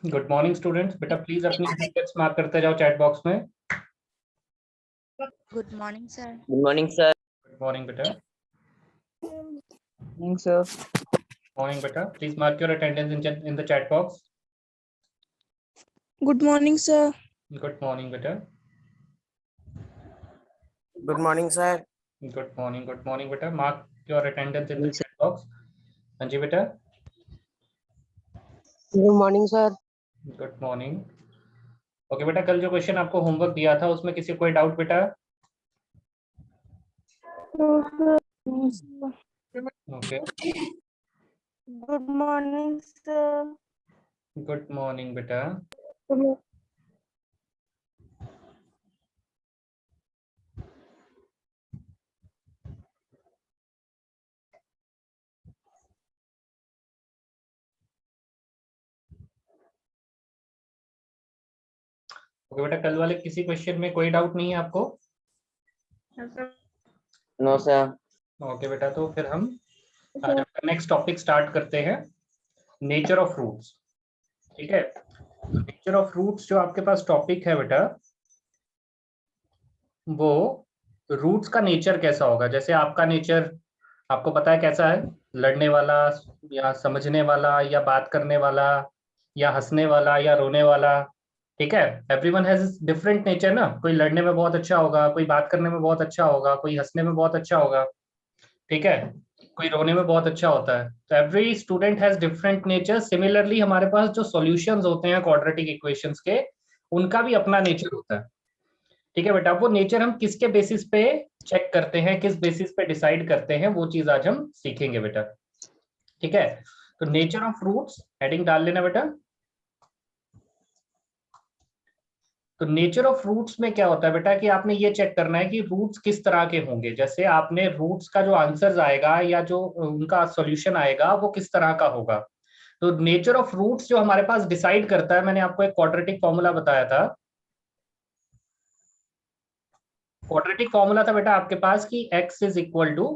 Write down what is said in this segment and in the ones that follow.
Good morning students. बेटा please अपनी details mark करते जाओ चैट बॉक्स में। Good morning sir. Good morning sir. Good morning बेटा। Morning sir. मॉर्निंग बेटा। Please mark your attendance in the chat box. Good morning sir. Good morning बेटा। Good morning sir. Good morning बेटा। Mark your attendance in the chat box. हाँ जी बेटा। Good morning sir. Good morning. Okay बेटा, कल जो question आपको homework दिया था उसमें किसी कोई डाउट बेटा? Okay. Good morning sir. Good morning बेटा। ओके बेटा, कल वाले किसी क्वेश्चन में कोई डाउट नहीं है आपको? No sir. ओके बेटा, तो फिर हम नेक्स्ट टॉपिक स्टार्ट करते हैं, नेचर ऑफ रूट्स। ठीक है, नेचर ऑफ रूट्स जो आपके पास टॉपिक है बेटा, वो रूट्स का नेचर कैसा होगा। जैसे आपका नेचर आपको पता है कैसा है, लड़ने वाला या समझने वाला या बात करने वाला या हंसने वाला या रोने वाला। ठीक है, एवरीवन हैज डिफरेंट नेचर ना। कोई लड़ने में बहुत अच्छा होगा, कोई बात करने में बहुत अच्छा होगा, कोई हंसने में बहुत अच्छा होगा, ठीक है, कोई रोने में बहुत अच्छा होता है। तो every student has different nature. Similarly हमारे पास जो सॉल्यूशंस होते हैं क्वाड्रेटिक इक्वेशंस के, उनका भी अपना नेचर होता है। ठीक है बेटा, वो नेचर हम किसके बेसिस पे चेक करते हैं, किस बेसिस पे डिसाइड करते हैं, वो चीज आज हम सीखेंगे बेटा। ठीक है, तो नेचर ऑफ रूट्स हेडिंग डाल लेना बेटा। तो नेचर ऑफ रूट्स में क्या होता है बेटा कि आपने ये चेक करना है कि रूट्स किस तरह के होंगे। जैसे आपने रूट्स का जो आंसर आएगा या जो उनका सॉल्यूशन आएगा वो किस तरह का होगा। तो नेचर ऑफ रूट्स जो हमारे पास डिसाइड करता है, मैंने आपको एक क्वाड्रेटिक फॉर्मूला बताया था। क्वाड्रेटिक फॉर्मूला था बेटा आपके पास कि x is equal to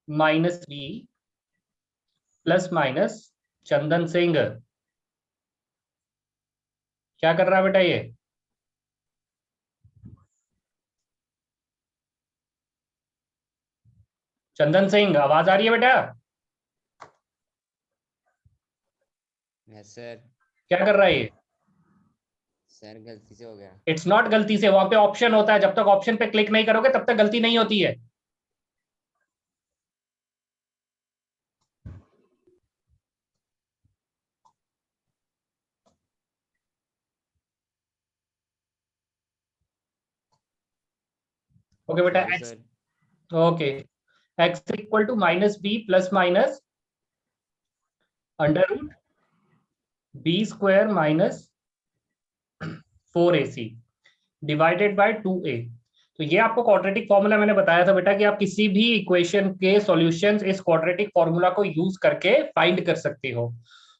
-b plus minus Chandan Singh. क्या कर रहा है बेटा ये? चंदन सिंह, आवाज आ रही है बेटा? Yes sir. क्या कर रहा है ये? सर गलती से हो गया। इट्स नॉट गलती से, वहां पे ऑप्शन होता है, जब तक ऑप्शन पे क्लिक नहीं करोगे तब तक गलती नहीं होती है। ओके बेटा, sorry x, sir. Okay, x equal to -b plus minus under root B square minus 4ac divided by 2a। तो ये आपको क्वाड्रेटिक फॉर्मूला मैंने बताया था बेटा कि आप किसी भी इक्वेशन के सॉल्यूशंस इस क्वाड्रेटिक फॉर्मूला को यूज करके फाइंड कर सकते हो।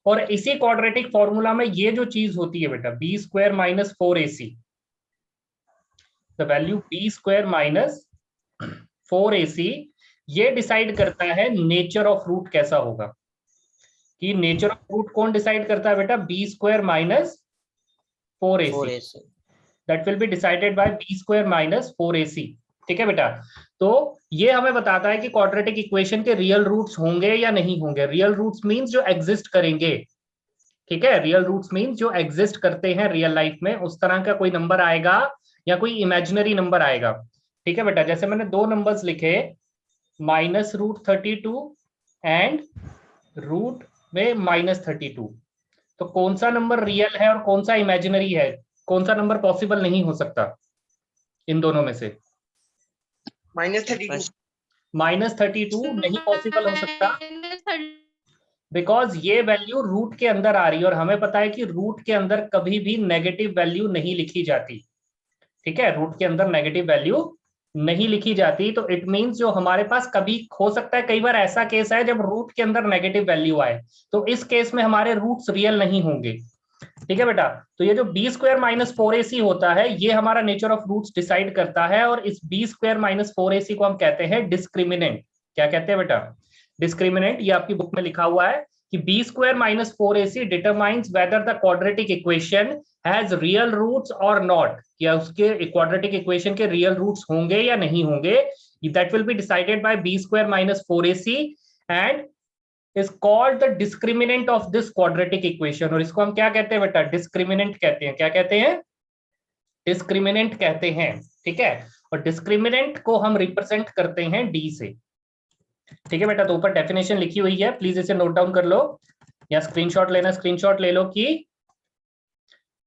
और इसी क्वाड्रेटिक फॉर्मूला में ये जो चीज होती है बेटा, B square minus 4ac, the value B square minus 4ac, ये डिसाइड करता है नेचर ऑफ रूट कैसा होगा। कि नेचर ऑफ रूट कौन डिसाइड करता है बेटा? B square minus 4ac, that will be decided by B square minus 4ac। ठीक है बेटा, तो ये हमें बताता है कि क्वाड्रेटिक इक्वेशन के रियल रूट्स होंगे या नहीं होंगे। रियल रूट्स मींस जो एग्जिस्ट करेंगे। ठीक है, रियल रूट्स मींस जो एग्जिस्ट करते हैं रियल लाइफ में, उस तरह का कोई नंबर आएगा या कोई इमेजिनरी नंबर आएगा। ठीक है बेटा, जैसे मैंने दो नंबर्स लिखे, -√32 एंड रूट में -32, तो कौन सा नंबर रियल है और कौन सा इमेजिनरी है? कौन सा नंबर पॉसिबल नहीं हो सकता इन दोनों में से? -32। -32 नहीं पॉसिबल हो सकता, बिकॉज ये वैल्यू रूट के अंदर आ रही है और हमें पता है कि रूट के अंदर कभी भी नेगेटिव वैल्यू नहीं लिखी जाती। ठीक है, रूट के अंदर नेगेटिव वैल्यू नहीं लिखी जाती। तो इट मींस जो हमारे पास कभी हो सकता है, कई बार ऐसा केस है जब रूट के अंदर नेगेटिव वैल्यू आए, तो इस केस में हमारे रूट्स रियल नहीं होंगे। ठीक है बेटा, तो ये जो बी स्क्वायर माइनस 4ac होता है, ये हमारा नेचर ऑफ रूट्स डिसाइड करता है। और इस बी स्क्वायर माइनस 4ac को हम कहते हैं डिस्क्रिमिनेंट। क्या कहते हैं बेटा? डिस्क्रिमिनेंट, ये आपकी बुक में लिखा हुआ है कि B square minus 4ac determines whether the quadratic equation has real roots और नॉट, या उसके क्वाड्रेटिक इक्वेशन के रियल रूट्स होंगे या नहीं होंगे, that will be decided by B square minus 4ac and is called the discriminant of this quadratic equation. और इसको हम क्या कहते हैं बेटा? डिस्क्रिमिनेंट कहते हैं। क्या कहते हैं? डिस्क्रिमिनेंट कहते हैं। ठीक है, और डिस्क्रिमिनेंट को हम रिप्रेजेंट करते हैं डी से। ठीक है बेटा, तो ऊपर डेफिनेशन लिखी हुई है, प्लीज इसे नोट डाउन कर लो या स्क्रीनशॉट लेना, स्क्रीनशॉट ले लो कि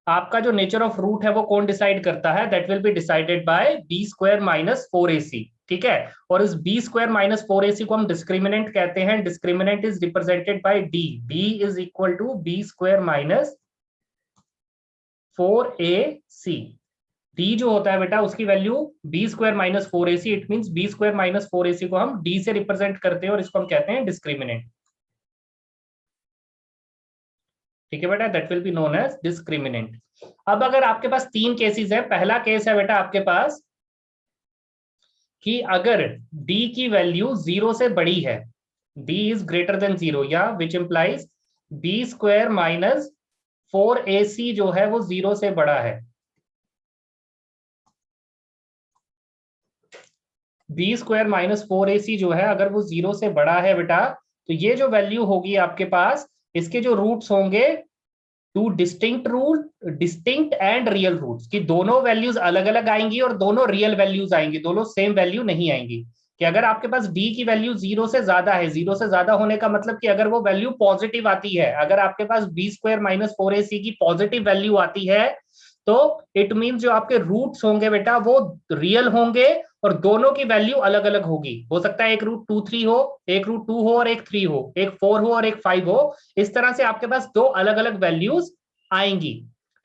आपका जो नेचर ऑफ रूट है वो कौन डिसाइड करता है? That will be decided by B square minus 4ac। ठीक है, और इस बी स्क्वायर माइनस 4ac को हम डिस्क्रिमिनेंट कहते हैं। Discriminant is represented by D, D is equal to B square minus 4ac। D जो होता है बेटा उसकी value B square minus 4ac, it means B square minus 4ac को हम डी से रिप्रेजेंट करते हैं और इसको हम कहते हैं डिस्क्रिमिनेंट। ठीक है बेटा, that will be known as discriminant. अब अगर आपके पास तीन केसेस है, पहला केस है बेटा आपके पास कि अगर d की वैल्यू 0 से बड़ी है, d इज ग्रेटर देन 0, या which implies B square minus 4ac जो है वो 0 से बड़ा है। बी स्क्वायर माइनस 4ac जो है अगर वो 0 से बड़ा है बेटा, तो ये जो वैल्यू होगी आपके पास, इसके जो रूट्स होंगे two distinct and real roots, की दोनों वैल्यूज अलग अलग आएंगी और दोनों रियल वैल्यूज आएंगी, दोनों सेम वैल्यू नहीं आएंगी। कि अगर आपके पास d की वैल्यू 0 से ज्यादा है, 0 से ज्यादा होने का मतलब कि अगर वो वैल्यू पॉजिटिव आती है, अगर आपके पास बी स्क्वायर माइनस 4ac की पॉजिटिव वैल्यू आती है, तो इट मीन जो आपके रूट्स होंगे बेटा वो रियल होंगे और दोनों की वैल्यू अलग अलग होगी। हो सकता है एक रूट 2 3 हो, एक रूट 2 हो और एक 3 हो, एक 4 हो और एक 5 हो, इस तरह से आपके पास दो अलग अलग वैल्यूज आएंगी।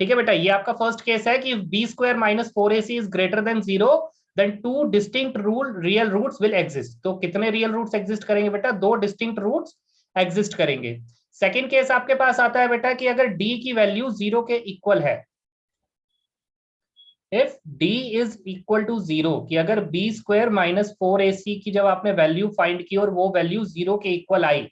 ठीक है बेटा, ये आपका फर्स्ट केस है कि B square minus 4ac is greater than 0, then two distinct real roots will exist. तो कितने रियल रूट्स एग्जिस्ट करेंगे बेटा? दो डिस्टिंक्ट रूट्स एग्जिस्ट करेंगे। सेकेंड केस आपके पास आता है बेटा कि अगर d की वैल्यू 0 के इक्वल है, if d is equal to 0, कि अगर बी स्क्वायर माइनस 4ac की जब आपने वैल्यू फाइंड की और वो वैल्यू 0 के इक्वल आई,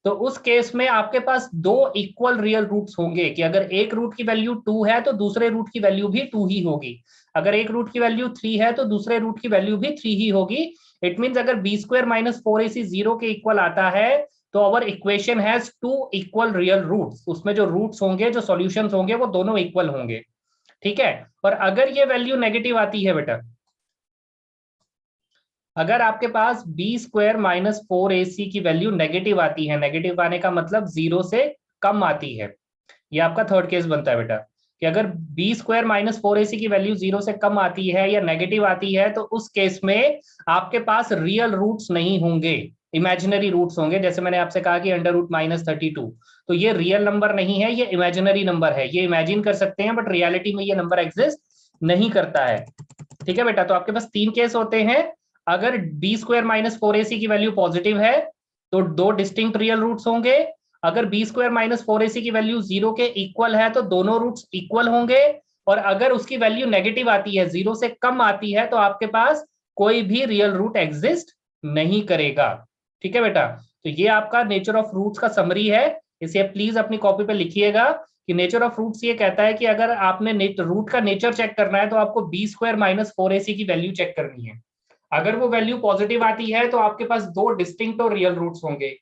तो उस केस में आपके पास दो इक्वल रियल रूट्स होंगे। कि अगर एक रूट की वैल्यू 2 है तो दूसरे रूट की वैल्यू भी 2 ही होगी, अगर एक रूट की वैल्यू 3 है तो दूसरे रूट की वैल्यू भी 3 ही होगी। इट मींस अगर बी स्क्वायर माइनस 4ac 0 के इक्वल आता है तो our equation has two equal real roots, उसमें जो रूट्स होंगे, जो सॉल्यूशंस होंगे वो दोनों इक्वल होंगे। ठीक है, और अगर ये वैल्यू नेगेटिव आती है बेटा, अगर आपके पास बी स्क्वायर माइनस 4ac की वैल्यू नेगेटिव आती है, नेगेटिव आने का मतलब 0 से कम आती है, ये आपका थर्ड केस बनता है बेटा, कि अगर बी स्क्वायर माइनस 4ac की वैल्यू 0 से कम आती है या नेगेटिव आती है, तो उस केस में आपके पास रियल रूट्स नहीं होंगे, इमेजिनरी रूट्स होंगे। जैसे मैंने आपसे कहा कि अंडर रूट माइनस 32, तो ये रियल नंबर नहीं है, ये इमेजिनरी नंबर है, ये इमेजिन कर सकते हैं बट रियलिटी में ये नंबर एग्जिस्ट नहीं करता है। ठीक है बेटा, तो आपके पास तीन केस होते हैं। अगर बी स्क्वायर माइनस 4ac की वैल्यू पॉजिटिव है तो दो डिस्टिंक्ट रियल रूट्स होंगे, अगर बी स्क्वायर माइनस 4ac की वैल्यू 0 के इक्वल है तो दोनों रूट्स इक्वल होंगे, और अगर उसकी वैल्यू नेगेटिव आती है, 0 से कम आती है, तो आपके पास कोई भी रियल रूट एग्जिस्ट नहीं करेगा। ठीक है बेटा, तो ये आपका नेचर ऑफ रूट्स का समरी है, इसे प्लीज अपनी कॉपी पे लिखिएगा कि नेचर ऑफ रूट्स ये कहता है कि अगर आपने रूट का नेचर चेक करना है तो आपको बी स्क्वायर माइनस 4ac की वैल्यू चेक करनी है। अगर वो वैल्यू पॉजिटिव आती है तो आपके पास दो डिस्टिंक्ट और रियल रूट्स होंगे,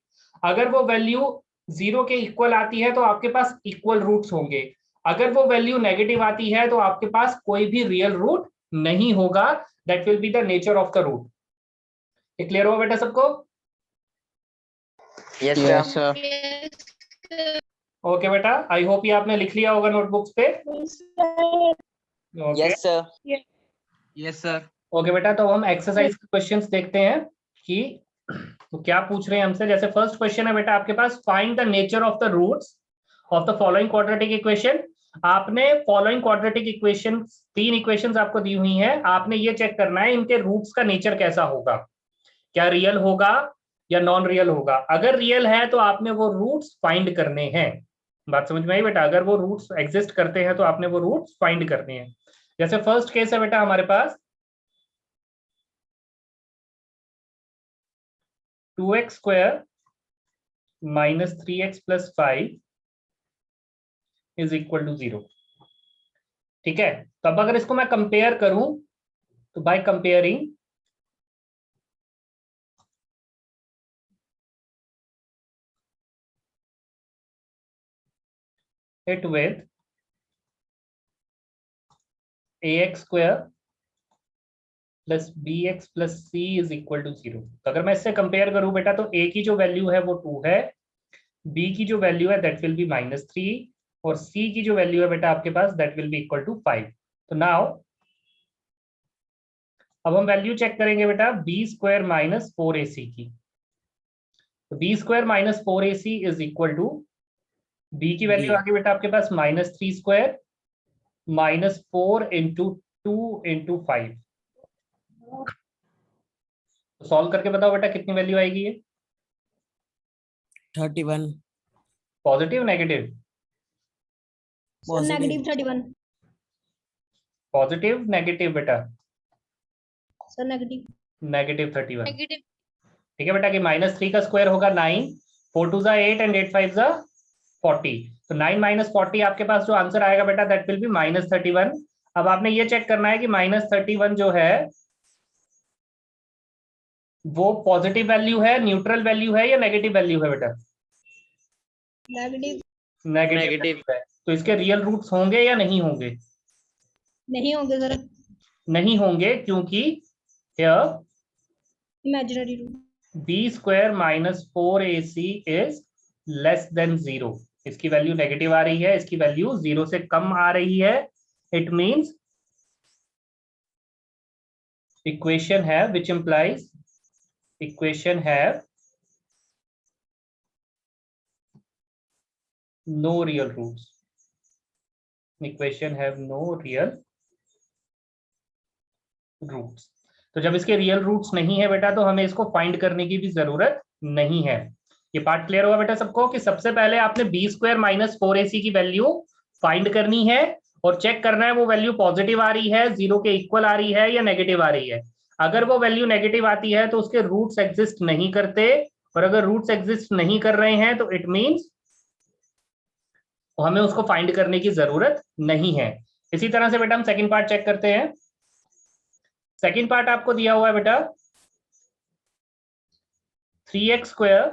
अगर वो वैल्यू 0 के इक्वल आती है तो आपके पास इक्वल रूट्स होंगे, अगर वो वैल्यू नेगेटिव आती है तो आपके पास कोई भी रियल रूट नहीं होगा। That will be the nature of the root. ये क्लियर हुआ बेटा सबको? Yes sir. ओके बेटा, आई होप ये आपने लिख लिया होगा नोटबुक्स पे। Yes sir. Yes sir. Okay बेटा, तो हम एक्सरसाइज के क्वेश्चंस देखते हैं कि तो क्या पूछ रहे हैं हमसे। जैसे फर्स्ट क्वेश्चन है बेटा आपके पास, find the nature of the roots of the following quadratic equation. आपने फॉलोइंग क्वाड्रेटिक इक्वेशन, तीन इक्वेशंस आपको दी हुई हैं, आपने ये चेक करना है इनके रूट्स का नेचर कैसा होगा, क्या रियल होगा या नॉन रियल होगा। अगर रियल है तो आपने वो रूट्स फाइंड करने हैं। बात समझ में आई बेटा? अगर वो रूट्स एग्जिस्ट करते हैं तो आपने वो रूट्स फाइंड करने हैं। जैसे फर्स्ट केस है बेटा हमारे पास 2x square -3x+5 is equal to 0। ठीक है, तो अब अगर इसको मैं कंपेयर करूं तो by comparing it with ax square plus bx plus c is equal to 0। तो अगर मैं इससे कंपेयर करूं बेटा तो a की जो वैल्यू है वो 2 है, b की जो वैल्यू है दैट विल बी -3 और c की जो वैल्यू है बेटा आपके पास that will be equal to 5। तो नाउ अब हम वैल्यू चेक करेंगे बेटा b स्क्वायर माइनस 4ac की। तो b square minus 4ac is equal to b की वैल्यू आगे बेटा आपके पास -3 स्क्वायर -4 इंटू 2 इंटू 5। तो सॉल्व करके बताओ बेटा कितनी वैल्यू आएगी ये? 31 positive negative? Negative 31 positive negative बेटा? Sir negative negative 31। नेगेटिव ठीक है बेटा कि -3 का स्क्वायर होगा 9, 4 2 जा 8 एंड 8 5 जा 40। तो 9 माइनस 40 आपके पास जो आंसर आएगा बेटा दैट विल बी -31। अब आपने ये चेक करना है कि -31 जो है वो पॉजिटिव वैल्यू है, न्यूट्रल वैल्यू है या नेगेटिव वैल्यू है बेटा? नेगेटिव नेगेटिव है। तो इसके रियल रूट्स होंगे या नहीं होंगे? नहीं होंगे सर, नहीं होंगे क्योंकि here imaginary root b square minus 4ac is less than 0। इसकी वैल्यू नेगेटिव आ रही है, इसकी वैल्यू 0 से कम आ रही है। इट मींस इक्वेशन है which implies equation have no real roots. Equation have no real roots. तो जब इसके रियल रूट्स नहीं है बेटा तो हमें इसको फाइंड करने की भी जरूरत नहीं है। ये पार्ट क्लियर हुआ बेटा सबको कि सबसे पहले आपने b स्क्वायर माइनस 4ac की वैल्यू फाइंड करनी है और चेक करना है वो वैल्यू पॉजिटिव आ रही है, 0 के इक्वल आ रही है या नेगेटिव आ रही है। अगर वो वैल्यू नेगेटिव आती है तो उसके रूट्स एग्जिस्ट नहीं करते, और अगर रूट्स एग्जिस्ट नहीं कर रहे हैं तो इट मींस हमें उसको फाइंड करने की जरूरत नहीं है। इसी तरह से बेटा हम सेकंड पार्ट चेक करते हैं। सेकंड पार्ट आपको दिया हुआ है बेटा 3x square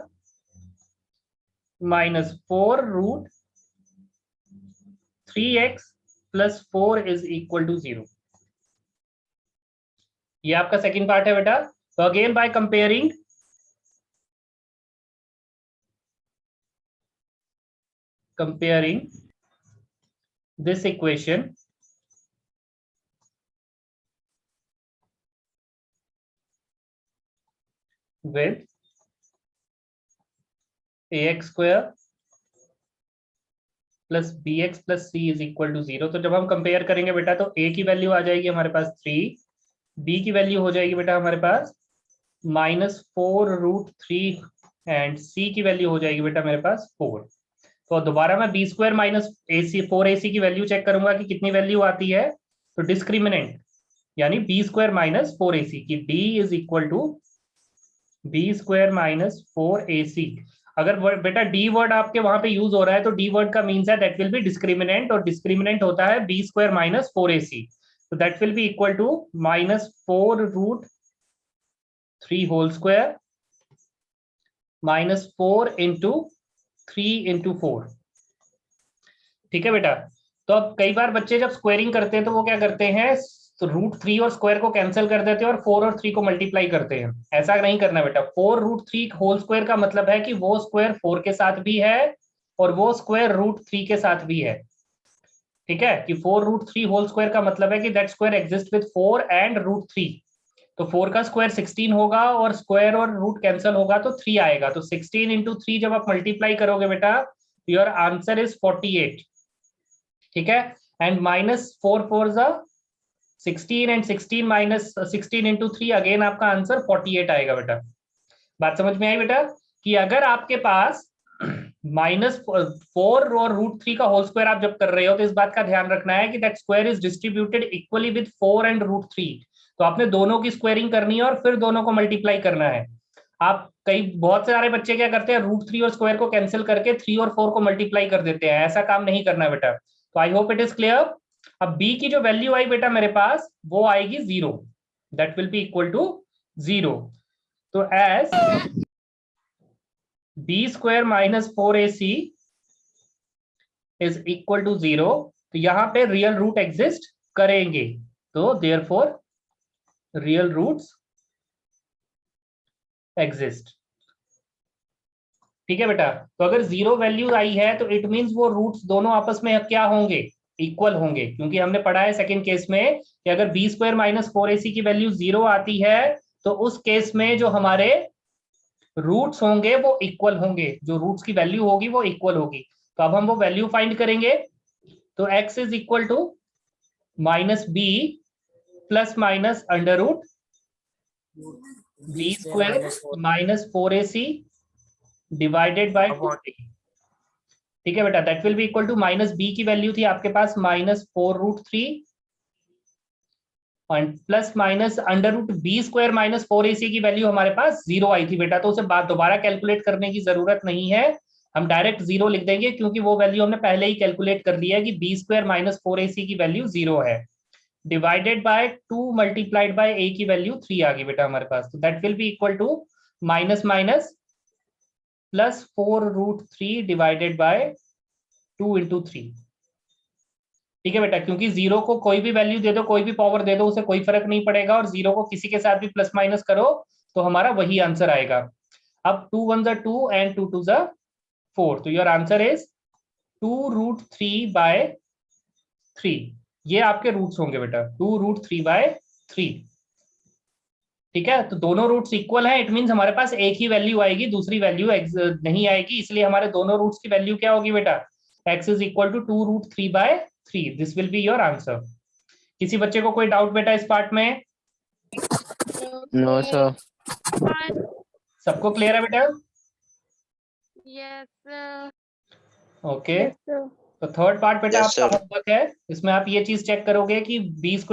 minus 4 root 3x plus 4 is equal to 0। ये आपका सेकंड पार्ट है बेटा। तो again by comparing this equation with ax square plus bx plus c is equal to 0। तो जब हम कंपेयर करेंगे बेटा तो a की वैल्यू आ जाएगी हमारे पास 3, b की वैल्यू हो जाएगी बेटा हमारे पास -4 रूट 3 एंड c की वैल्यू हो जाएगी बेटा मेरे पास 4। तो दोबारा मैं b square minus ac 4ac की वैल्यू चेक करूंगा कि कितनी वैल्यू आती है। तो डिस्क्रिमिनेंट यानी b स्क्वायर माइनस 4ac की d is equal to b square minus 4ac। अगर बेटा d वर्ड आपके वहां पे यूज हो रहा है तो d वर्ड का मीन्स है दैट विल बी डिस्क्रिमिनेंट, और डिस्क्रिमिनेंट होता है b स्क्वायर माइनस 4ac। तो that will be equal to -4 root 3 whole square -4 into 3 into 4। ठीक है बेटा। तो अब कई बार बच्चे जब स्क्वायरिंग करते हैं तो वो क्या करते हैं, तो √3 और स्क्वायर को कैंसिल कर देते हैं और 4 और 3 को मल्टीप्लाई करते हैं। ऐसा नहीं करना बेटा। 4 √3 होल स्क्वायर का मतलब है कि वो स्क्वायर 4 के साथ भी है और वो स्क्वायर √3 के साथ भी है। ठीक है कि 4 √3 होल स्क्वायर का मतलब है कि that square exist with 4 and √3। तो 4 का स्क्वायर 16 होगा और स्क्वायर और रूट कैंसिल होगा तो 3 आएगा। तो 16 इंटू 3 जब आप मल्टीप्लाई करोगे बेटा योर आंसर इज 48। ठीक है, and -4 4 16 and 16 minus 16 into 3 again आपका आंसर 48 आएगा बेटा। बात समझ में आई बेटा कि अगर आपके पास -4 और √3 का होल स्क्वायर आप जब कर रहे हो तो इस बात का ध्यान रखना है कि that square is distributed equally with 4 and √3। तो आपने दोनों की स्क्वायरिंग करनी है और फिर दोनों को मल्टीप्लाई करना है। आप कई बहुत सारे बच्चे क्या करते हैं, √3 और स्क्वायर को कैंसिल करके 3 और 4 को मल्टीप्लाई कर देते हैं, ऐसा काम नहीं करना बेटा। तो I hope it is clear. अब b की जो वैल्यू आई बेटा मेरे पास वो आएगी 0, that will be equal to 0। तो as b² - 4ac is equal to 0, तो यहां पे रियल रूट एग्जिस्ट करेंगे, तो देयरफॉर रियल रूट्स एग्जिस्ट। ठीक है बेटा, तो अगर 0 वैल्यू आई है तो इट मींस वो रूट्स दोनों आपस में क्या होंगे, इक्वल होंगे, क्योंकि हमने पढ़ा है सेकंड केस में कि अगर b² - 4ac की वैल्यू 0 आती है तो उस केस में जो हमारे रूट्स होंगे वो इक्वल होंगे, जो रूट्स की वैल्यू होगी वो इक्वल होगी। तो अब हम वो वैल्यू फाइंड करेंगे, तो x is equal to -b plus minus under root b² - 4ac divided by 2a। ठीक है बेटा, that will be equal to -b की वैल्यू थी आपके पास -4√3 और plus minus under root b² - 4ac की वैल्यू हमारे पास 0 आई थी बेटा, तो उसे बात दोबारा कैलकुलेट करने की जरूरत नहीं है, हम डायरेक्ट 0 लिख देंगे, क्योंकि वो वैल्यू हमने पहले ही कैलकुलेट कर लिया है कि b² - 4ac की वैल्यू 0 है, divided by 2 multiplied by a की वैल्यू 3 आ गई बेटा हमारे पास। तो that will be equal to minus minus plus 4√3 divided by 2 × 3। ठीक है बेटा, क्योंकि 0 को कोई भी वैल्यू दे दो, कोई भी पावर दे दो, उसे कोई फर्क नहीं पड़ेगा, और 0 को किसी के साथ भी प्लस माइनस करो तो हमारा वही आंसर आएगा। अब 2 × 1 = 2 and 2 × 2 = 4, तो योर आंसर इज 2√3/3। ये आपके रूट्स होंगे बेटा, 2√3/3। ठीक है, तो दोनों रूट्स इक्वल है, इट मींस हमारे पास एक ही वैल्यू आएगी, दूसरी वैल्यू नहीं आएगी, इसलिए हमारे दोनों रूट्स की वैल्यू क्या होगी बेटा, x is equal to 2√3/3। This will be your answer. किसी बच्चे को कोई डाउट बेटा इस पार्ट में? No sir. सबको क्लियर है बेटा? Yes, sir. Okay, Yes, sir. तो थर्ड पार्ट बेटा Yes, आपका sir. होमवर्क है, इसमें आप ये चीज चेक करोगे कि b² -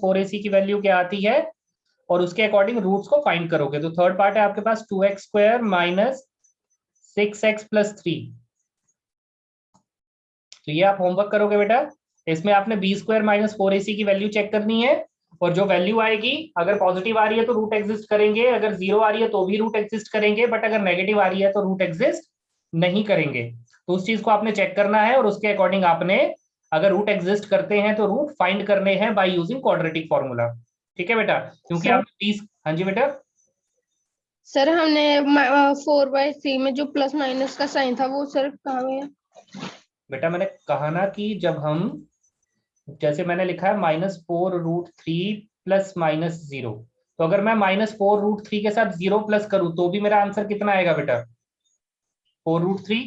4ac की वैल्यू क्या आती है और उसके अकॉर्डिंग रूट्स को फाइंड करोगे। तो थर्ड पार्ट है आपके पास 2x² - 6x + 3। तो ये आप होमवर्क करोगे बेटा, इसमें आपने b² - 4ac की वैल्यू चेक करनी है, और जो वैल्यू आएगी अगर पॉजिटिव आ रही है तो रूट एग्जिस्ट करेंगे, अगर 0 आ रही है तो भी रूट एग्जिस्ट करेंगे, बट अगर नेगेटिव आ रही है तो रूट एग्जिस्ट नहीं करेंगे। तो उस चीज को आपने चेक करना है, और उसके अकॉर्डिंग आपने अगर रूट एग्जिस्ट करते हैं तो रूट फाइंड करने हैं बाय यूजिंग क्वाड्रेटिक फॉर्मूला। ठीक है बेटा, क्योंकि सर, आप 30। हाँ जी बेटा। सर हमने 4/3 में जो प्लस माइनस का साइन था वो सर कहाँ में है? बेटा मैंने कहा ना कि जब हम, जैसे मैंने लिखा है -4√3 प्लस -0, तो अगर मैं -4√3 के साथ 0 प्लस करूं तो भी मेरा आंसर कितना आएगा बेटा, 4√3।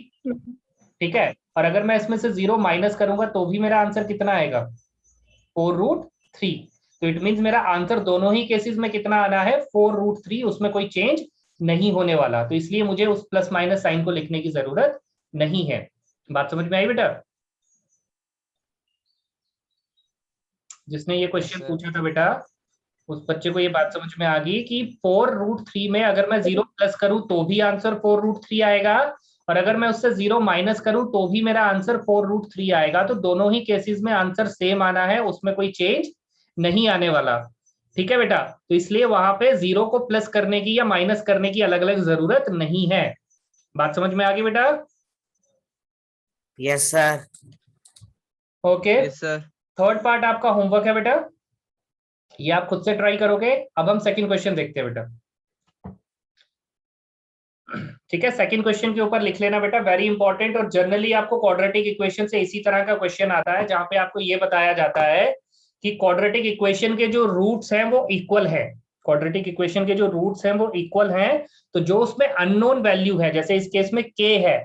ठीक है, और अगर मैं इसमें से 0 माइनस करूंगा तो भी मेरा आंसर कितना आएगा, 4√3। तो इट मींस मेरा आंसर दोनों ही केसेस में कितना आना है, 4√3, उसमें कोई चेंज नहीं होने वाला, तो इसलिए मुझे उस प्लस माइनस साइन को लिखने की जरूरत नहीं है। बात समझ में आई बेटा? जिसने ये क्वेश्चन सर। पूछा था बेटा, उस बच्चे को ये बात समझ में आ गई कि 4√3 में अगर मैं 0 प्लस करूं तो भी आंसर 4√3 आएगा, और अगर मैं उससे 0 माइनस करूं तो भी मेरा आंसर 4√3 आएगा। तो दोनों ही केसेस में आंसर सेम आना है, उसमें कोई चेंज नहीं आने वाला। ठीक है बेटा, तो इसलिए वहां पे 0 को प्लस करने की या माइनस करने की अलग अलग जरूरत नहीं है। बात समझ में आ गई बेटा? Yes, sir. Okay, Yes, sir. Third part आपका होमवर्क है बेटा, ये आप खुद से ट्राई करोगे। अब हम सेकंड क्वेश्चन देखते हैं बेटा। ठीक है, सेकंड क्वेश्चन के ऊपर लिख लेना बेटा, वेरी इंपॉर्टेंट, और जनरली आपको क्वाड्रेटिक इक्वेशन से इसी तरह का क्वेश्चन आता है, जहां पे आपको ये बताया जाता है कि क्वाड्रेटिक इक्वेशन के जो रूट्स हैं वो इक्वल है, क्वाड्रेटिक इक्वेशन के जो रूट्स हैं वो इक्वल हैं, तो जो उसमें अननोन वैल्यू है, जैसे इस केस में k है,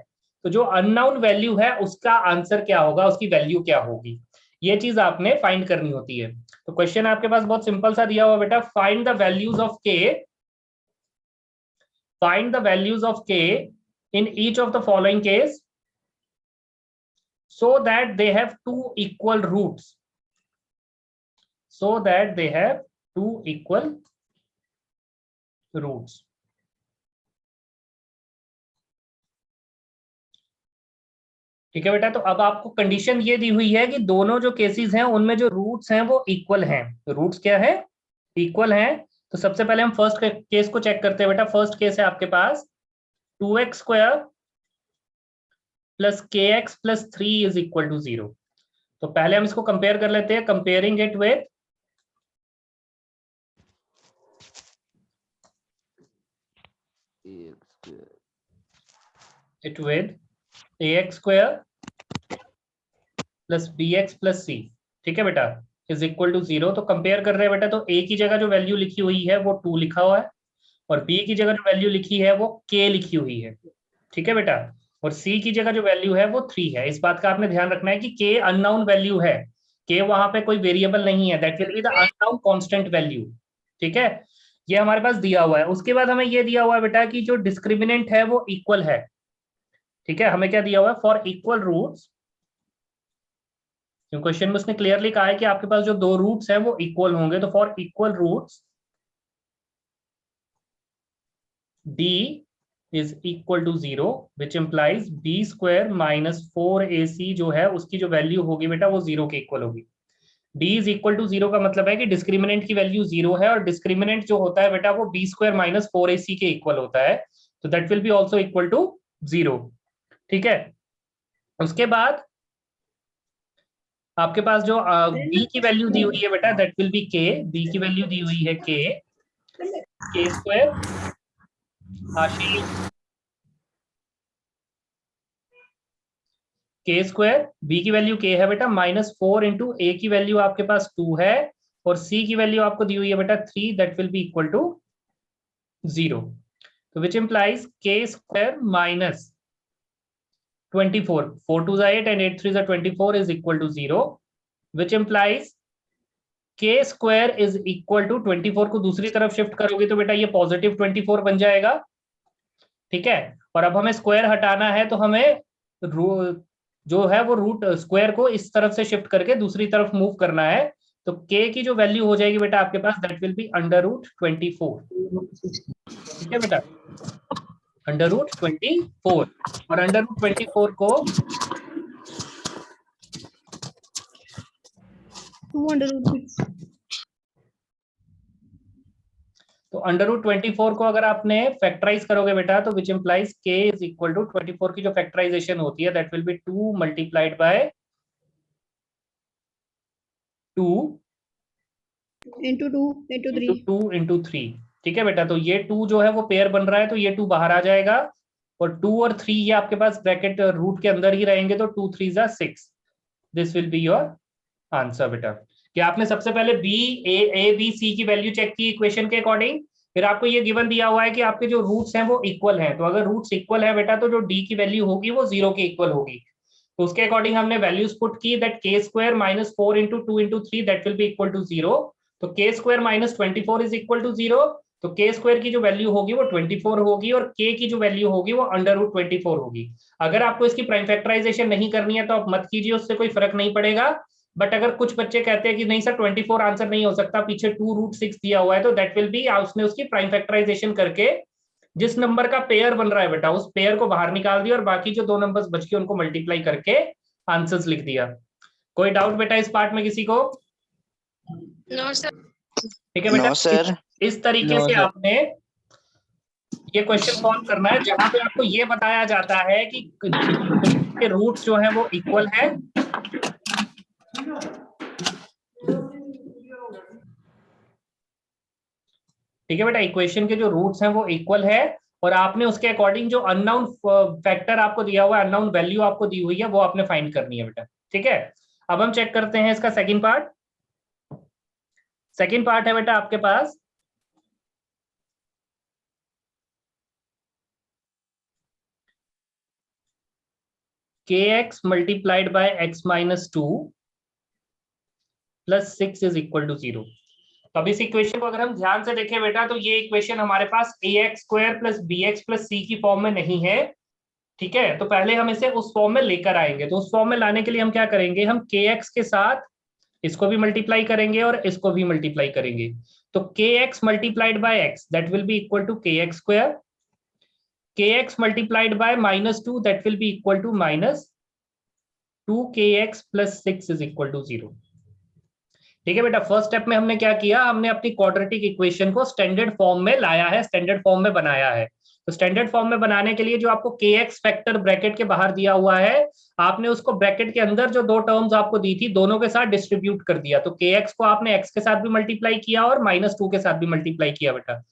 तो जो अननोन वैल्यू है उसका आंसर क्या होगा, उसकी वैल्यू क्या होगी, ये चीज आपने फाइंड करनी होती है। तो क्वेश्चन आपके पास बहुत सिंपल सा दिया हुआ बेटा, find the values of k, find the values of k in each of the following case so that they have two equal roots, so that they have two equal roots। ठीक है बेटा, तो अब आपको कंडीशन ये दी हुई है कि दोनों जो केसेस हैं उनमें जो रूट्स हैं वो इक्वल हैं। रूट्स क्या है? इक्वल हैं। तो सबसे पहले हम फर्स्ट केस को चेक करते हैं बेटा। फर्स्ट केस है आपके पास 2x² plus kx plus 3 is equal to 0। तो पहले हम इसको कंपेयर कर लेते हैं, comparing it with ax² plus bx plus c। ठीक है बेटा, इज इक्वल टू 0। तो कंपेयर कर रहे हैं बेटा, तो a की जगह जो वैल्यू लिखी हुई है वो 2 लिखा हुआ है, और b की जगह जो वैल्यू लिखी है वो k लिखी हुई है। ठीक है बेटा, और c की जगह जो वैल्यू है वो 3 है। इस बात का आपने ध्यान रखना है कि k अननोन वैल्यू है, k वहां पे कोई वेरिएबल नहीं है, that will be the unknown constant value. ठीक है, ये हमारे पास दिया हुआ है। उसके बाद हमें ये दिया हुआ है बेटा कि जो डिस्क्रिमिनेंट है वो इक्वल है। ठीक है, हमें क्या दिया हुआ है? फॉर इक्वल रूट्स, क्वेश्चन में उसने क्लियरली कहा है कि आपके पास जो दो रूट्स हैं वो इक्वल होंगे। तो for equal roots d is equal to 0 which implies b² minus 4ac जो है उसकी जो वैल्यू होगी बेटा वो 0 के इक्वल होगी। d is equal to 0 का मतलब है कि डिस्क्रिमिनेंट की वैल्यू 0 है, और डिस्क्रिमिनेंट जो होता है बेटा वो b² minus 4ac के इक्वल होता है। तो that will be also equal to 0। ठीक है, उसके बाद आपके पास जो b की वैल्यू दी हुई है बेटा that will B k। b की वैल्यू दी हुई है k² आशीष k², b की वैल्यू k है बेटा, -4 इंटू a की वैल्यू आपके पास 2 है, और c की वैल्यू आपको दी हुई है बेटा 3, that will be equal to 0। तो which implies k² minus 24, 4 2 8 and 8 3 24 is equal to 0, which implies k² is equal to 24 को दूसरी तरफ शिफ्ट करोगे तो बेटा ये पॉजिटिव 24 बन जाएगा। ठीक है, और अब हमें स्क्वायर हटाना है, तो हमें जो है वो रूट स्क्वायर को इस तरफ से शिफ्ट करके दूसरी तरफ मूव करना है। तो k की जो वैल्यू हो जाएगी बेटा आपके पास दैट विल बी √24। ठीक है बेटा, √24, और √24 को 2√6 तो √24 को अगर आपने फैक्टराइज करोगे बेटा तो which implies k is equal to 24 की जो फैक्टराइजेशन होती है that will be 2 multiplied by 2 into 2 into 3 2 into 3। ठीक है बेटा, तो ये 2 जो है वो पेयर बन रहा है, तो ये 2 बाहर आ जाएगा, और 2 और 3 ये आपके पास ब्रैकेट रूट के अंदर ही रहेंगे, तो 2 3 जा 6। This will be your answer बेटा। कि आपने सबसे पहले ए बी सी की वैल्यू चेक की इक्वेशन के अकॉर्डिंग, फिर आपको ये गिवन दिया हुआ है कि आपके जो रूट्स हैं वो इक्वल हैं। तो अगर रूट्स इक्वल है बेटा तो जो डी की वैल्यू होगी वो 0 के इक्वल होगी। तो उसके अकॉर्डिंग हमने वैल्यूज पुट की that k² minus 4 into 2 into 3 that will be equal to 0। तो k² minus 24 is equal to 0। तो k² की जो वैल्यू होगी वो 24 होगी, और k की जो वैल्यू होगी वो √24 होगी। अगर आपको इसकी प्राइम फैक्टराइजेशन नहीं करनी है तो आप मत कीजिए, उससे कोई फर्क नहीं पड़ेगा। बट अगर कुछ बच्चे कहते हैं कि नहीं सर 24 आंसर नहीं हो सकता, पीछे 2√6 दिया हुआ है, तो दैट विल बी उसने उसकी प्राइम फैक्टराइजेशन करके जिस नंबर का पेयर बन रहा है बेटा उस पेयर को बाहर निकाल दिया, और बाकी जो 2 नंबर्स बच गए उनको मल्टीप्लाई करके आंसर्स लिख दिया। कोई डाउट बेटा इस पार्ट में किसी को? No sir. ठीक है बेटा, नो सर। इस तरीके No, से sir. आपने ये क्वेश्चन सॉल्व करना है, जहां पे आपको ये बताया जाता है कि के रूट्स जो है वो इक्वल है। ठीक है बेटा, इक्वेशन के जो रूट्स हैं वो इक्वल है, और आपने उसके अकॉर्डिंग जो अननोन फैक्टर आपको दिया हुआ है, अननोन वैल्यू आपको दी हुई है, वो आपने फाइंड करनी है बेटा। ठीक है, अब हम चेक करते हैं इसका सेकंड पार्ट। सेकंड पार्ट है बेटा आपके पास kx multiplied by x minus 2 plus 6 is equal to 0। तो अब इस इक्वेशन को अगर हम ध्यान से देखें बेटा तो ये इक्वेशन हमारे पास ax² plus bx plus c की फॉर्म में नहीं है। ठीक है, तो पहले हम इसे उस फॉर्म में लेकर आएंगे। तो उस फॉर्म में लाने के लिए हम क्या करेंगे, हम kx के साथ इसको भी मल्टीप्लाई करेंगे और इसको भी मल्टीप्लाई करेंगे। तो kx multiplied by x that will be equal to kx², kx multiplied by -2 that will be equal to 2kx plus 6 is equal to 0। ठीक है बेटा, फर्स्ट स्टेप में हमने क्या किया, हमने अपनी क्वाड्रेटिक इक्वेशन को स्टैंडर्ड फॉर्म में लाया है, स्टैंडर्ड फॉर्म में बनाया है। तो स्टैंडर्ड फॉर्म में बनाने के लिए जो आपको kx फैक्टर ब्रैकेट के बाहर दिया हुआ है, आपने उसको ब्रैकेट के अंदर जो दो टर्म्स आपको दी थी दोनों के साथ डिस्ट्रीब्यूट कर दिया। तो kx को आपने x के साथ भी मल्टीप्लाई किया और -2 के साथ भी मल्टीप्लाई किया बेटा।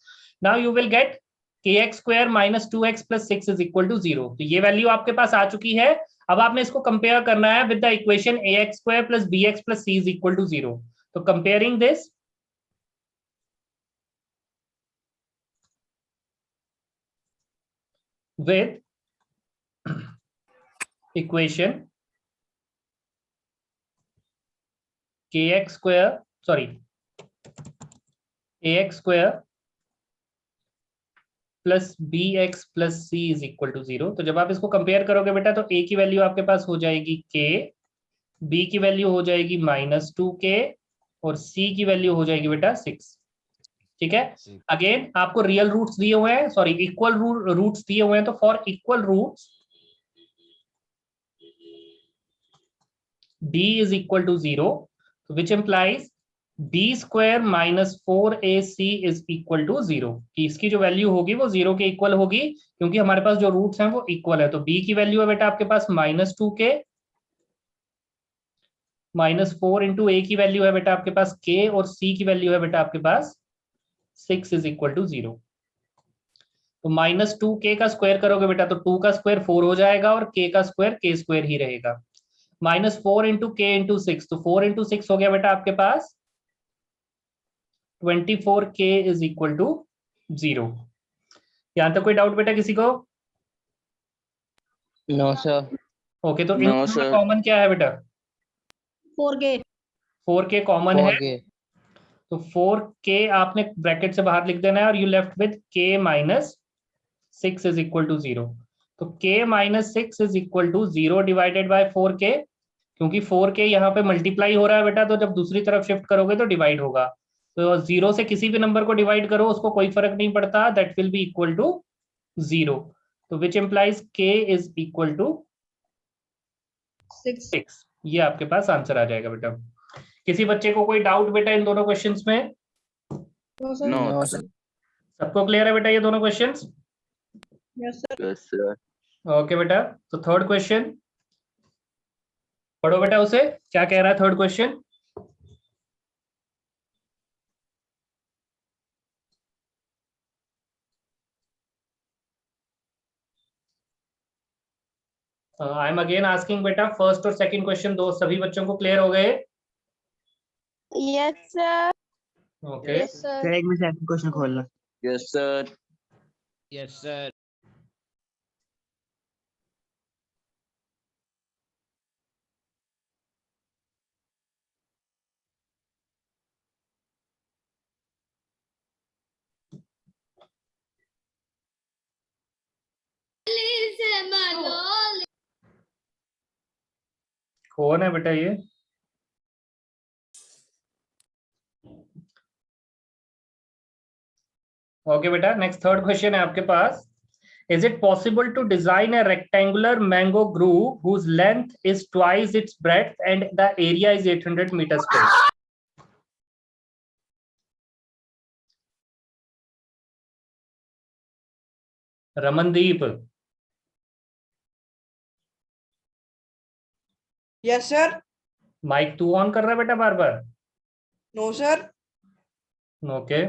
Now you will get kx square minus 2x plus 6 is equal to 0। तो ये वैल्यू आपके पास आ चुकी है। अब आपने इसको कंपेयर करना है with the equation ax square plus bx plus c is equal to 0। तो comparing this, with equation kx square, sorry, ax square plus bx plus c is equal to 0। तो जब आप इसको कंपेयर करोगे बेटा तो a की वैल्यू आपके पास हो जाएगी k, b की वैल्यू हो जाएगी -2k और c की वैल्यू हो जाएगी बेटा 6। ठीक है, अगेन आपको रियल रूट्स दिए हुए हैं, सॉरी इक्वल रूट्स दिए हुए हैं। तो for equal roots d is equal to 0, which implies b square minus 4ac is equal to 0। कि इसकी जो वैल्यू होगी वो 0 के इक्वल होगी, क्योंकि हमारे पास जो रूट्स हैं वो इक्वल है। तो b की वैल्यू है बेटा आपके पास -2k, -4 इंटू a की वैल्यू है बेटा आपके पास k और c की वैल्यू है बेटा आपके पास 6 इज इक्वल टू 0। तो -2k का स्क्वायर करोगे बेटा तो 2 का स्क्वायर 4 हो जाएगा और k का स्क्वायर k स्क्वायर ही रहेगा। -4 इंटू k इंटू 6, तो 4 इंटू 6 हो गया बेटा आपके पास 24k इज इक्वल टू 0। यहां तक कोई डाउट बेटा किसी को? No, sir. ओके, तो इन No, दोनों में sir. कॉमन क्या है बेटा? 4k 4k कॉमन है, Okay. तो 4k आपने ब्रैकेट से बाहर लिख देना है और you left with k minus 6 is equal to 0। तो k minus 6 is equal to 0 divided by 4k, क्योंकि 4k यहाँ पे मल्टीप्लाई हो रहा है बेटा, तो जब दूसरी तरफ शिफ्ट करोगे तो डिवाइड होगा। तो 0 से किसी भी नंबर को डिवाइड करो, उसको कोई फर्क नहीं पड़ता, that will be equal to 0। तो which implies k is equal to 6। ये आपके पास आंसर आ जाएगा बेटा। किसी बच्चे को कोई डाउट बेटा इन दोनों क्वेश्चंस में? No, sir. No, sir. सबको क्लियर है बेटा ये दोनों questions? Yes, sir. Yes, sir. Okay बेटा, तो थर्ड क्वेश्चन पढ़ो बेटा, उसे क्या कह रहा है third question? I am again asking बेटा, फर्स्ट और सेकंड क्वेश्चन दो सभी बच्चों को क्लियर हो गए? Yes sir. Okay, yes sir. एक मिनट सेकंड क्वेश्चन खोलना। Yes, sir. Yes sir. कौन है बेटा ये? ओके बेटा, नेक्स्ट थर्ड क्वेश्चन है आपके पास। Is it possible to design a rectangular mango groove whose length is twice its breadth and the area is 800 meters square? Ramandeep, yes sir. Mike तू on कर रहा है बेटा बार बार? No sir. ओके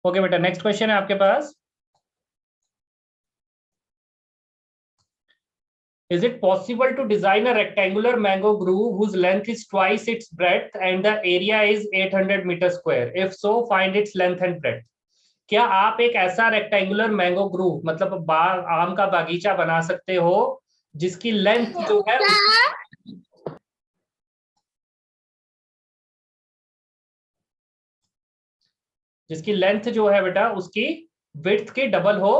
ओके बेटा, नेक्स्ट क्वेश्चन है आपके पास। Is it possible to design a rectangular mango groove whose length is twice its breadth and the area is 800 meters square? If so, find its length and breadth. क्या आप एक ऐसा rectangular mango groove, मतलब बाग आम का बागीचा बना सकते हो जिसकी लेंथ जो है जिसकी लेंथ जो है बेटा उसकी विड्थ की डबल हो,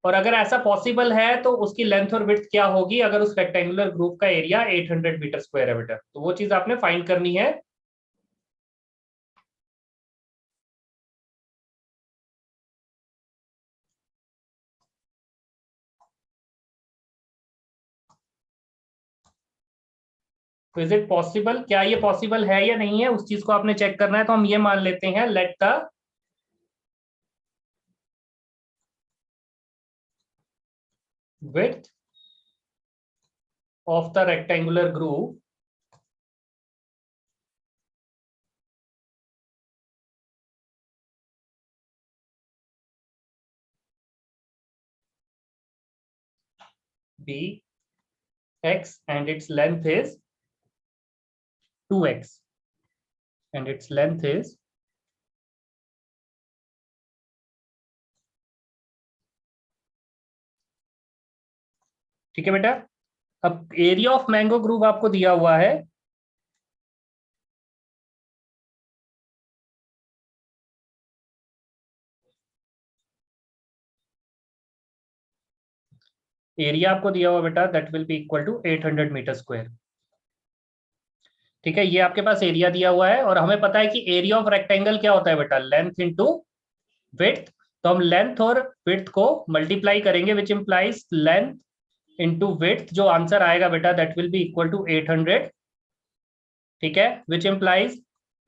और अगर ऐसा पॉसिबल है तो उसकी लेंथ और विड्थ क्या होगी अगर उस रेक्टेंगुलर ग्रुप का एरिया 800 मीटर स्क्वायर है बेटा? तो वो चीज आपने फाइंड करनी है। तो इज इट पॉसिबल, क्या ये पॉसिबल है या नहीं है, उस चीज को आपने चेक करना है। तो हम ये मान लेते हैं, let the width of the rectangular groove be x and its length is 2x and its length is ठीक है बेटा। अब एरिया ऑफ मैंगो ग्रूव आपको दिया हुआ है, एरिया आपको दिया हुआ बेटा that will be equal to 800 metre square. ठीक है, ये आपके पास एरिया दिया हुआ है और हमें पता है कि एरिया ऑफ रेक्टेंगल क्या होता है बेटा, लेंथ इनटू विड्थ। तो हम लेंथ और विड्थ को मल्टीप्लाई करेंगे which implies length into width, जो आंसर आएगा बेटा that will be equal to 800। ठीक है, which implies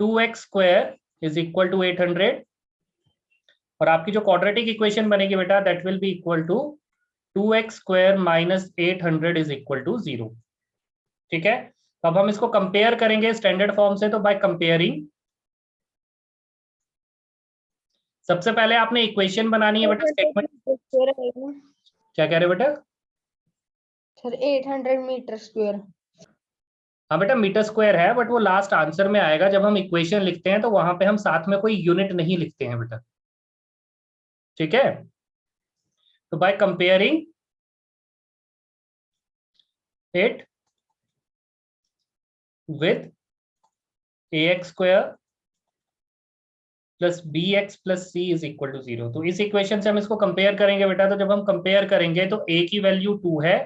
2x square is equal to 800 और आपकी जो क्वाड्रेटिक इक्वेशन बनेगी बेटा that will be equal to 2x square minus 800 is equal to 0। ठीक है, तो अब हम इसको कंपेयर करेंगे स्टैंडर्ड फॉर्म से। तो बाय कंपेयरिंग, सबसे पहले आपने इक्वेशन बनानी है बेटा स्टेटमेंट। क्या कह रहे हो बेटा? Sir 800 metre square. हाँ बेटा मीटर स्क्वायर है, बट वो लास्ट आंसर में आएगा। जब हम इक्वेशन लिखते हैं तो वहां पे हम साथ में कोई यूनिट नहीं लिखते हैं बेटा। ठीक है, तो by comparing it with ax square plus bx plus c is equal to 0। तो इस इक्वेशन से हम इसको कंपेयर करेंगे बेटा। तो जब हम कंपेयर करेंगे तो a की वैल्यू 2 है,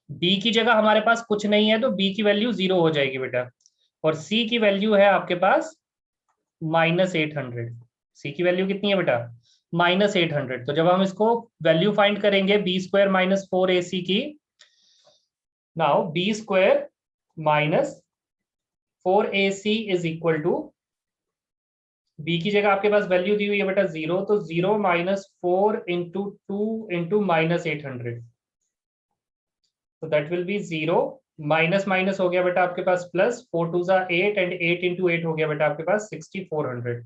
b की जगह हमारे पास कुछ नहीं है तो b की वैल्यू 0 हो जाएगी बेटा, और c की वैल्यू है आपके पास माइनस 800। c की वैल्यू कितनी है बेटा? माइनस 800। तो जब हम इसको वैल्यू फाइंड करेंगे बी स्क्वायर माइनस 4ac की, now b square minus 4ac is equal to, b की जगह आपके पास वैल्यू दी हुई है बेटा 0, तो 0 माइनस 4 इंटू 2 इंटू माइनस 800, तो that will B 0 minus minus हो गया बेटा आपके पास प्लस, 4 2 जा 8 एंड 8 इंटू 8 हो गया बेटा आपके पास 6400।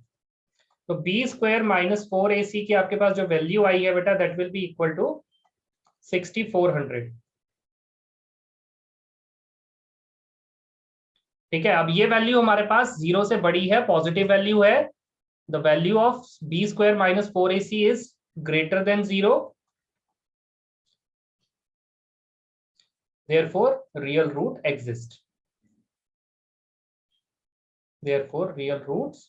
तो बी स्क्वायर माइनस 4ac की आपके पास जो वैल्यू आई है बेटा that will be equal to 6400। ठीक है, अब ये वैल्यू हमारे पास 0 से बड़ी है, पॉजिटिव वैल्यू है। The value of b square minus 4ac is greater than 0, therefore real root exist, therefore real roots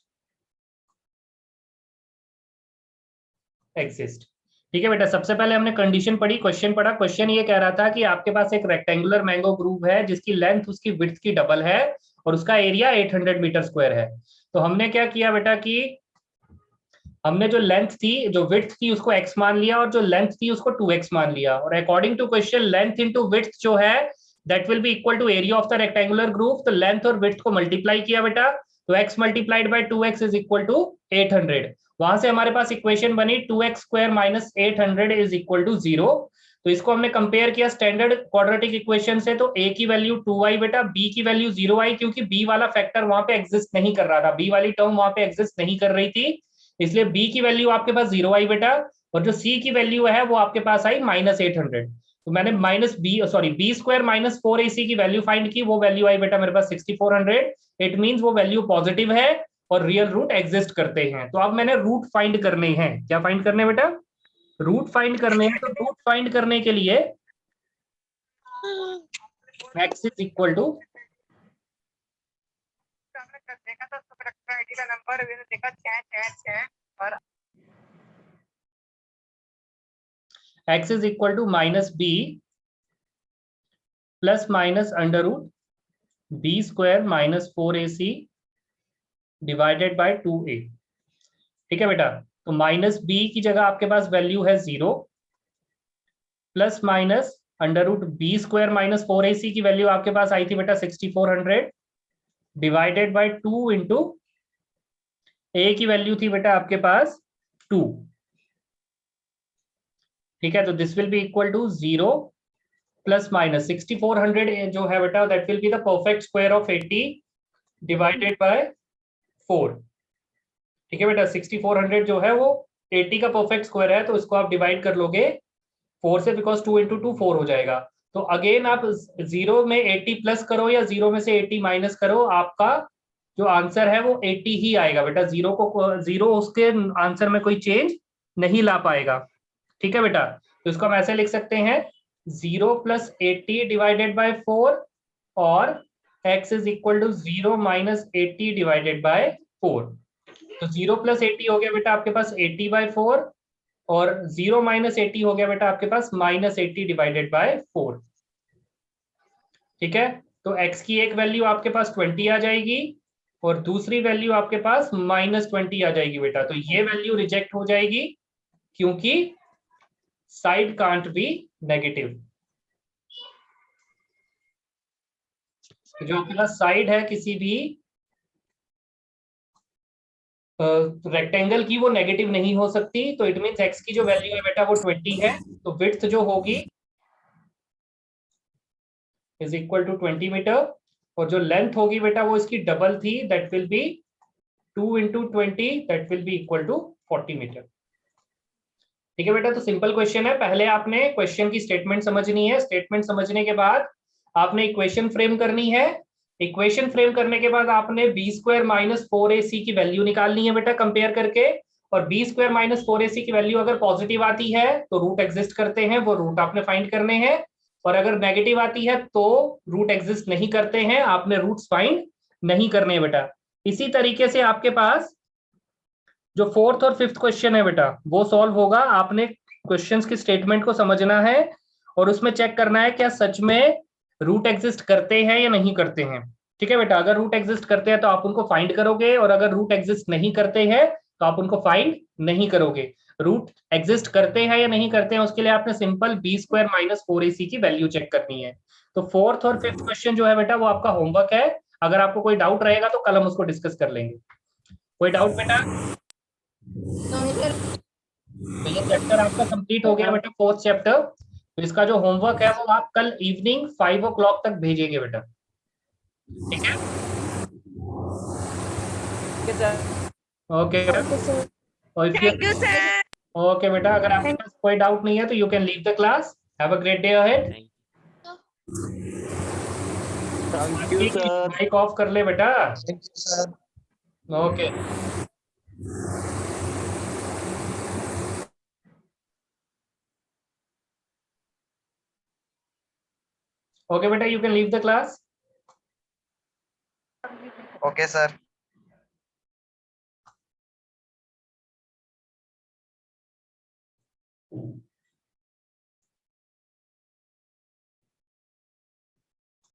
exist। ठीक है बेटा, सबसे पहले हमने कंडीशन पढ़ी, क्वेश्चन पढ़ा। क्वेश्चन ये कह रहा था कि आपके पास एक रेक्टेंगुलर मैंगो ग्रूव है जिसकी लेंथ उसकी विड्थ की डबल है और उसका एरिया 800 मीटर स्क्वायर है। तो हमने क्या किया बेटा कि हमने जो लेंथ थी, जो विड्थ थी उसको x मान लिया और जो लेंथ थी उसको 2x मान लिया, और according to question length into width जो है that will be equal to area of the rectangular groove. तो लेंथ और विड्थ को मल्टीप्लाई किया बेटा, तो x multiplied by 2x is equal to 800। वहां से हमारे पास इक्वेशन बनी 2x square minus 800 is equal to 0। तो इसको हमने कंपेयर किया स्टैंडर्ड क्वाड्रेटिक इक्वेशन से, तो a की वैल्यू 2 आई बेटा, b की वैल्यू 0 आई, क्योंकि b वाला फैक्टर वहां पे एग्जिस्ट नहीं कर रहा था, b वाली टर्म वहां पे एग्जिस्ट नहीं कर रही थी, इसलिए b की वैल्यू आपके पास 0 आई बेटा, और जो c की वैल्यू है वो आपके पास आई माइनस 800। तो मैंने बी स्क्वायर माइनस 4ac की वैल्यू फाइंड की, वो वैल्यू आई बेटा मेरे पास 6400। इट मींस वो वैल्यू पॉजिटिव है और रियल रूट एग्जिस्ट करते हैं। तो अब मैंने रूट फाइंड करने हैं। क्या फाइंड करने बेटा? रूट फाइंड करने हैं। तो रूट फाइंड करने के लिए x is equal to, x is equal to minus b plus minus under root b square minus 4ac divided by 2a। ठीक है बेटा, तो माइनस b की जगह आपके पास वैल्यू है 0 plus minus under root B square minus 4ac की value आपके पास आई थी बेटा 6400 डिवाइडेड बाय 2 इंटू ए की वैल्यू थी बेटा आपके पास 2। ठीक है, तो this will be equal to 0 plus minus 6400 जो है बेटा that will be the perfect square of 80 divided by 4। ठीक है बेटा, 6400 जो है वो 80 का परफेक्ट स्क्वायर है, तो इसको आप डिवाइड कर लोगे 4 से, बिकॉज 2 इंटू 2 4 हो जाएगा। तो अगेन आप 0 में 80 प्लस करो या 0 में से 80 माइनस करो, आपका जो आंसर है वो 80 ही आएगा बेटा। 0 उसके आंसर में कोई चेंज नहीं ला पाएगा। ठीक है बेटा, तो इसको हम ऐसे लिख सकते हैं 0 प्लस 80 डिवाइडेड बाय 4 और x is equal to 0 minus 80 divided by 4। तो 0 प्लस 80 हो गया बेटा आपके पास 80 बाय 4 और 0 माइनस 80 हो गया बेटा आपके पास माइनस 80 डिवाइडेड बाय 4। ठीक है, तो x की एक वैल्यू आपके पास 20 आ जाएगी और दूसरी वैल्यू आपके पास माइनस 20 आ जाएगी बेटा। तो ये वैल्यू रिजेक्ट हो जाएगी क्योंकि साइड कांट बी नेगेटिव। जो आपके पास साइड है किसी भी रेक्टेंगल की वो नेगेटिव नहीं हो सकती, तो इट मींस x की जो वैल्यू है बेटा वो 20 है, तो विड्थ जो होगी इज इक्वल टू 20 मीटर और जो लेंथ होगी बेटा वो इसकी डबल थी, that will be 2 into 20 that will be equal to 40 metre. ठीक है बेटा, तो सिंपल क्वेश्चन है। पहले आपने क्वेश्चन की स्टेटमेंट समझनी है, स्टेटमेंट समझने के बाद आपने इक्वेशन फ्रेम करनी है, इक्वेशन फ्रेम करने के बाद आपने बी स्क्वायर माइनस 4ac की वैल्यू निकालनी है बेटा कंपेयर करके, और बी स्क्वायर माइनस 4ac की वैल्यू अगर पॉजिटिव आती है तो रूट एग्जिस्ट करते हैं, वो रूट आपने फाइंड करने हैं, और अगर नेगेटिव आती है तो रूट एग्जिस्ट नहीं करते हैं, आपने रूट्स फाइंड नहीं करने हैं बेटा। इसी तरीके से आपके पास जो फोर्थ और फिफ्थ क्वेश्चन है बेटा वो सॉल्व होगा। आपने क्वेश्चंस की स्टेटमेंट को समझना है और उसमें चेक करना है क्या सच में रूट एग्जिस्ट करते हैं या नहीं करते हैं। ठीक है बेटा, अगर रूट एग्जिस्ट करते हैं तो आप उनको फाइंड करोगे, और अगर रूट एग्जिस्ट नहीं करते हैं तो आप उनको फाइंड नहीं करोगे। रूट एग्जिस्ट करते हैं या नहीं करते हैं उसके लिए आपने simple B square minus 4ac की वैल्यू चेक करनी है। तो फोर्थ और फिफ्थ क्वेश्चन जो है बेटा वो आपका होमवर्क है। अगर आपको कोई डाउट रहेगा तो कल हम उसको डिस्कस कर लेंगे। कोई डाउट बेटा? तो ये चैप्टर आपका कंप्लीट हो गया बेटा, फोर्थ चैप्टर। तो इसका जो होमवर्क है वो आप कल इवनिंग 5 o'clock तक भेजेंगे बेटा। ठीक है, okay thank you sir. Okay बेटा, अगर आपके पास कोई डाउट नहीं है तो you can leave the class. Have a great day ahead. Thank you sir. Mic off कर ले बेटा। ओके ओके बेटा, you can leave the class. Okay sir.